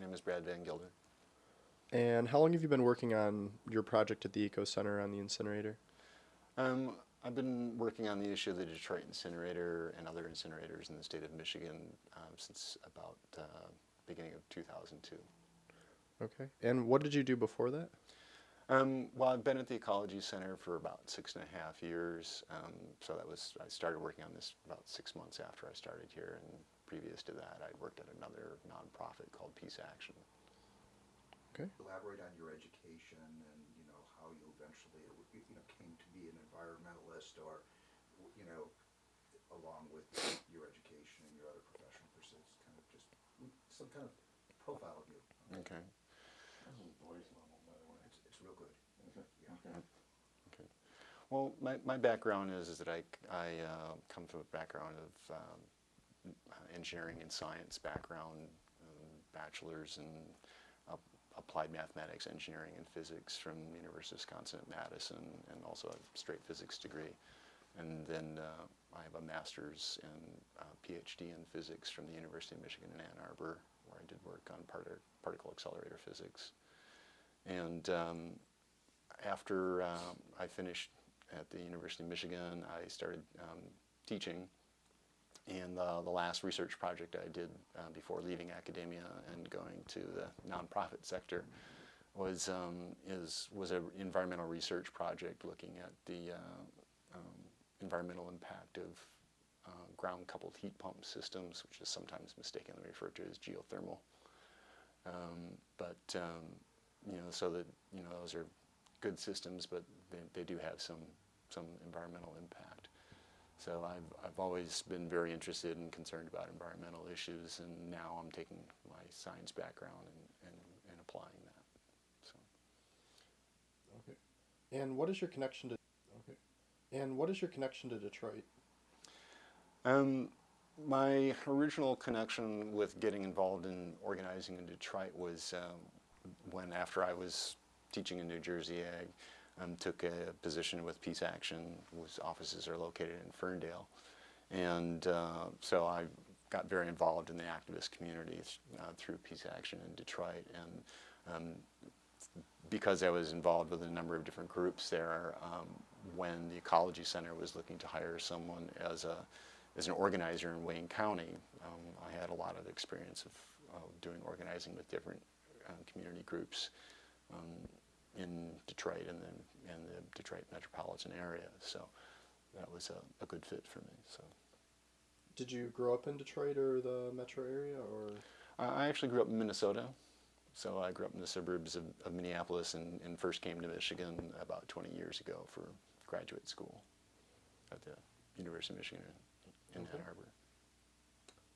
name is Brad Van Gilder. And how long have you been working on your project at the Eco Center on the incinerator? I've been working on the issue of the Detroit Incinerator and other incinerators in the state of Michigan since about beginning of 2002. Okay. And what did you do before that? Well, I've been at the Ecology Center for about 6.5 years. I started working on this about 6 months after I started here, and previous to that, I worked at another nonprofit called Peace Action. Okay. Elaborate on your education and how you eventually came to be an environmentalist, or along with your education and your other professional pursuits, kind of just some kind of profile of you. Okay. That's his voice level, by the way. It's real good. Is it? Yeah. Okay. Okay. Well, my background is that I come from a background of engineering and science background, bachelor's in applied mathematics, engineering, and physics from the University of Wisconsin at Madison, and also a straight physics degree. And then I have a master's and PhD in physics from the University of Michigan in Ann Arbor, where I did work on particle accelerator physics. And after I finished at the University of Michigan, I started teaching. And the last research project I did before leaving academia and going to the nonprofit sector was an environmental research project looking at the environmental impact of ground-coupled heat pump systems, which is sometimes mistakenly referred to as geothermal. So that those are good systems, but they do have some environmental impact. So I've always been very interested and concerned about environmental issues, and now I'm taking my science background and applying that. So. Okay. And what is your connection to? Okay. And what is your connection to Detroit? My original connection with getting involved in organizing in Detroit was when, after I was teaching in New Jersey, I took a position with Peace Action, whose offices are located in Ferndale. And so I got very involved in the activist community through Peace Action in Detroit. And because I was involved with a number of different groups there, when the Ecology Center was looking to hire someone as an organizer in Wayne County, I had a lot of experience of doing organizing with different community groups in Detroit and the Detroit metropolitan area. So that was a good fit for me. So. Did you grow up in Detroit or the metro area, or? I actually grew up in Minnesota. So I grew up in the suburbs of Minneapolis and first came to Michigan about 20 years ago for graduate school at the University of Michigan in Ann Arbor.